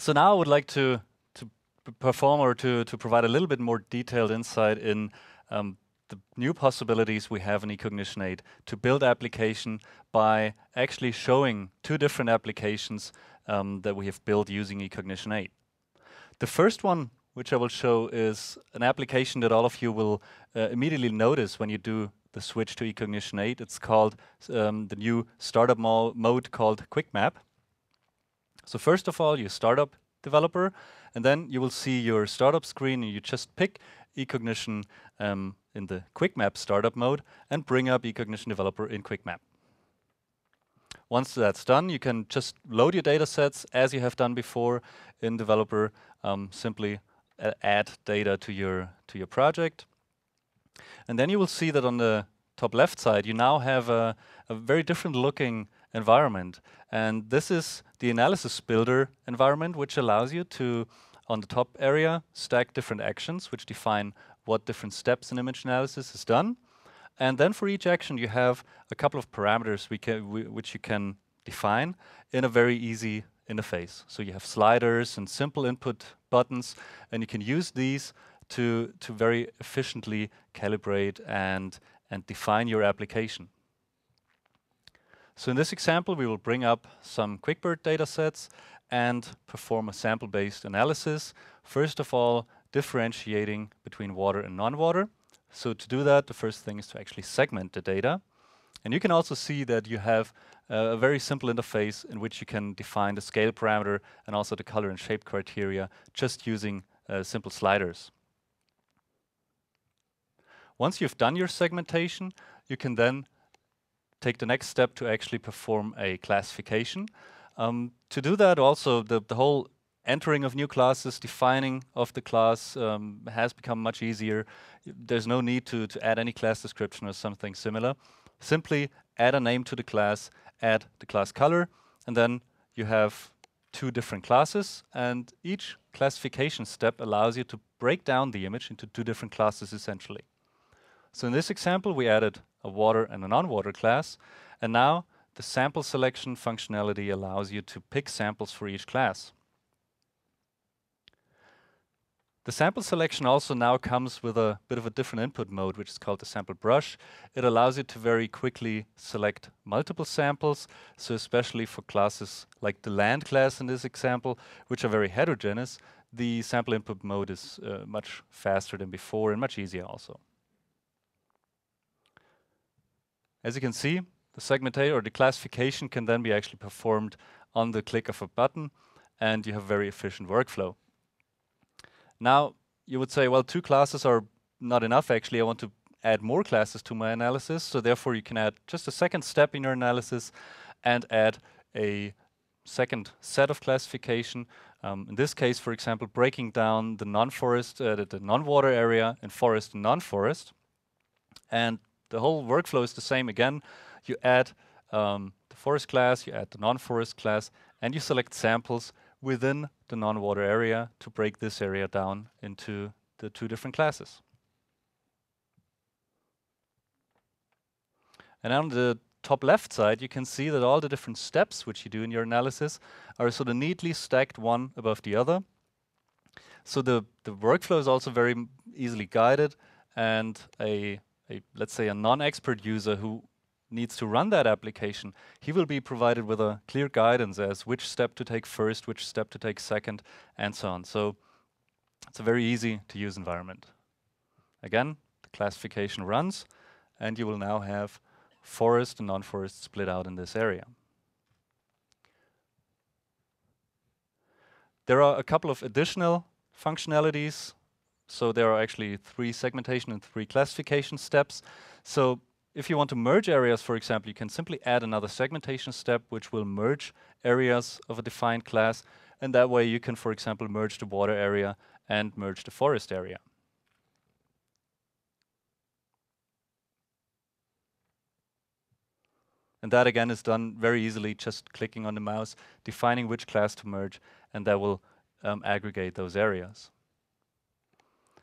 So now I would like to perform or to provide a little bit more detailed insight in the new possibilities we have in eCognition 8 to build application by actually showing two different applications that we have built using eCognition 8. The first one, which I will show, is an application that all of you will immediately notice when you do the switch to eCognition 8. It's called the new startup mode called Quick Map. So first of all, you start up developer, and then you will see your startup screen, and you just pick eCognition in the Quick Map startup mode and bring up eCognition developer in Quick Map. Once that's done, you can just load your data sets as you have done before in developer. Simply add data to your project. And then you will see that on the top left side, you now have a very different looking environment. And this is the analysis builder environment, which allows you to, on the top area, stack different actions, which define what different steps in image analysis is done. And then for each action, you have a couple of parameters which you can define in a very easy interface. So you have sliders and simple input buttons, and you can use these to very efficiently calibrate and define your application. So in this example, we will bring up some QuickBird data sets and perform a sample-based analysis. First of all, differentiating between water and non-water. So to do that, the first thing is to actually segment the data. And you can also see that you have a very simple interface in which you can define the scale parameter and also the color and shape criteria just using simple sliders. Once you've done your segmentation, you can then take the next step to actually perform a classification. To do that, also the whole entering of new classes, defining of the class has become much easier. There's no need to add any class description or something similar. Simply add a name to the class, add the class color, and then you have two different classes, and each classification step allows you to break down the image into two different classes essentially. So in this example, we added a water and a non-water class, and now the sample selection functionality allows you to pick samples for each class. The sample selection also now comes with a bit of a different input mode, which is called the sample brush. It allows you to very quickly select multiple samples, so especially for classes like the land class in this example, which are very heterogeneous, the sample input mode is much faster than before and much easier also. As you can see, the segmentation or the classification can then be actually performed on the click of a button, and you have very efficient workflow. Now, you would say, well, two classes are not enough. Actually, I want to add more classes to my analysis. So therefore, you can add just a second step in your analysis and add a second set of classification. In this case, for example, breaking down the non-forest, the non-water area in forest and non-forest. And the whole workflow is the same again. You add the forest class, you add the non-forest class, and you select samples within the non-water area to break this area down into the two different classes. And on the top left side, you can see that all the different steps which you do in your analysis are sort of neatly stacked one above the other. So the workflow is also very easily guided, and let's say a non-expert user who needs to run that application, he will be provided with a clear guidance as which step to take first, which step to take second, and so on. So it's a very easy to use environment. Again, the classification runs, and you will now have forest and non-forest split out in this area. There are a couple of additional functionalities. So there are actually 3 segmentation and 3 classification steps. So if you want to merge areas, for example, you can simply add another segmentation step which will merge areas of a defined class, and that way you can, for example, merge the water area and merge the forest area. And that again is done very easily, just clicking on the mouse, defining which class to merge, and that will aggregate those areas.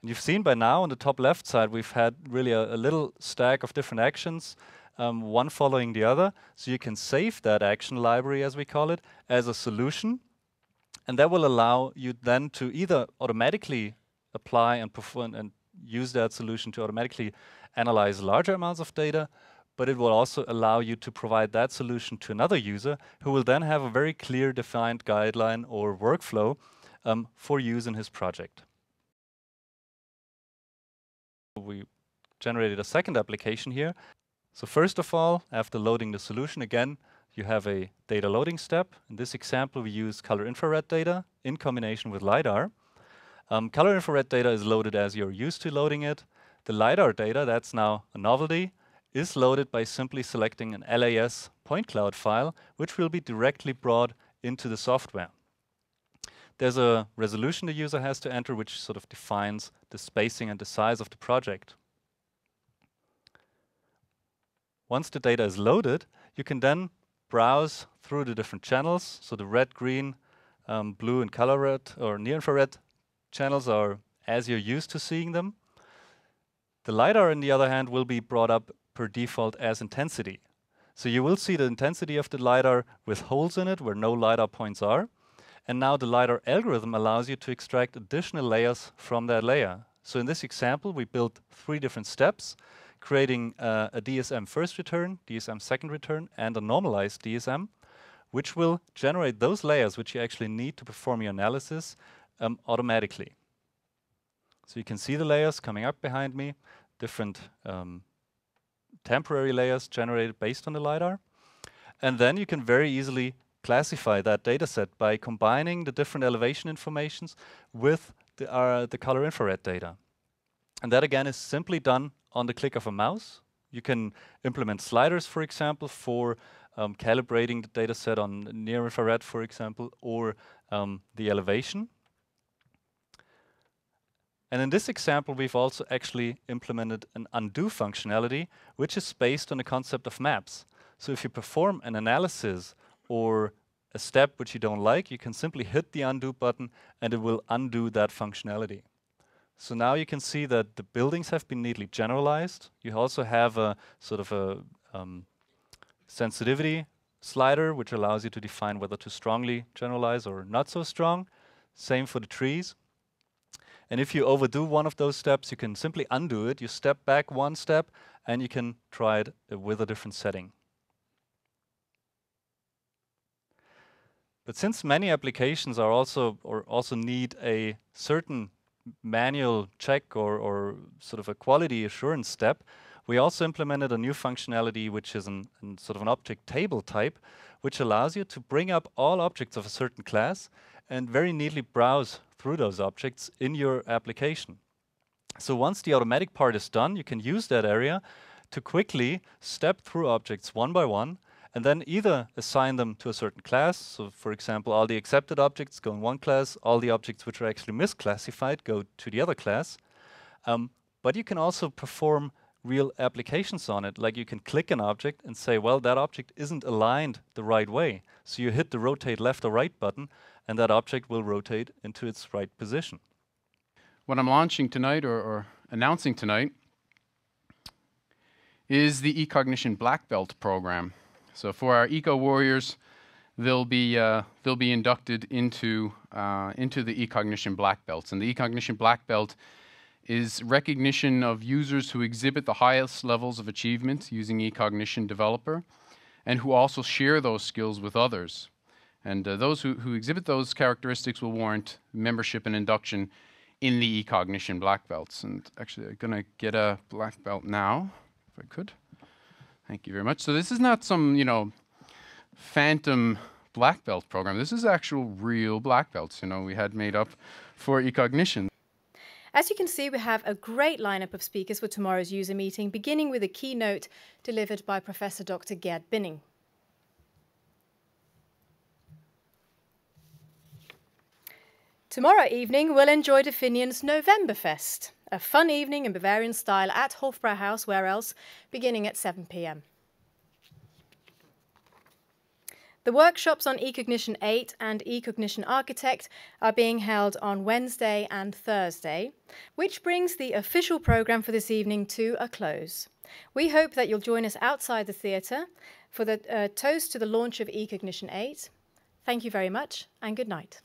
And you've seen by now on the top left side, we've had really a little stack of different actions, one following the other. So you can save that action library, as we call it, as a solution. And that will allow you then to either automatically apply and perform and use that solution to automatically analyze larger amounts of data, but it will also allow you to provide that solution to another user who will then have a very clear defined guideline or workflow for use in his project. We generated a second application here. So first of all, after loading the solution, again, you have a data loading step. In this example, we use color infrared data in combination with LiDAR. Color infrared data is loaded as you're used to loading it. The LiDAR data, that's now a novelty, is loaded by simply selecting an LAS point cloud file, which will be directly brought into the software. There's a resolution the user has to enter, which sort of defines the spacing and the size of the project. Once the data is loaded, you can then browse through the different channels. So the red, green, blue, and color red or near-infrared channels are as you're used to seeing them. The LiDAR, on the other hand, will be brought up per default as intensity. So you will see the intensity of the LiDAR with holes in it where no LiDAR points are. And now the LiDAR algorithm allows you to extract additional layers from that layer. So in this example, we built 3 different steps, creating a DSM first return, DSM second return, and a normalized DSM, which will generate those layers which you actually need to perform your analysis automatically. So you can see the layers coming up behind me, different temporary layers generated based on the LiDAR. And then you can very easily classify that data set by combining the different elevation informations with the color infrared data. And that again is simply done on the click of a mouse. You can implement sliders, for example, for calibrating the data set on near infrared, for example, or the elevation. And in this example, we've also actually implemented an undo functionality, which is based on the concept of maps. So if you perform an analysis or a step which you don't like, you can simply hit the undo button and it will undo that functionality. So now you can see that the buildings have been neatly generalized. You also have a sort of a sensitivity slider, which allows you to define whether to strongly generalize or not so strong. Same for the trees. And if you overdo one of those steps, you can simply undo it. You step back one step and you can try it with a different setting. But since many applications are also need a certain manual check or sort of a quality assurance step, we also implemented a new functionality, which is sort of an object table type, which allows you to bring up all objects of a certain class and very neatly browse through those objects in your application. So once the automatic part is done, you can use that area to quickly step through objects one by one and then either assign them to a certain class. So for example, all the accepted objects go in one class, all the objects which are actually misclassified go to the other class. But you can also perform real applications on it, like you can click an object and say, well, that object isn't aligned the right way. So you hit the rotate left or right button and that object will rotate into its right position. What I'm launching tonight or announcing tonight is the eCognition Black Belt program. So for our eco warriors, they'll be inducted into the eCognition Black Belts. And the eCognition Black Belt is recognition of users who exhibit the highest levels of achievement using eCognition Developer and who also share those skills with others. And those who exhibit those characteristics will warrant membership and induction in the eCognition Black Belts. And actually, I'm going to get a black belt now, if I could. Thank you very much. So this is not some, phantom black belt program. This is actual real black belts, we had made up for eCognition. As you can see, we have a great lineup of speakers for tomorrow's user meeting, beginning with a keynote delivered by Professor Dr. Gerd Binning. Tomorrow evening, we'll enjoy the Finian's Novemberfest, a fun evening in Bavarian style at Hofbrauhaus, where else, beginning at 7 p.m. The workshops on eCognition 8 and eCognition Architect are being held on Wednesday and Thursday, which brings the official programme for this evening to a close. We hope that you'll join us outside the theatre for the toast to the launch of eCognition 8. Thank you very much and good night.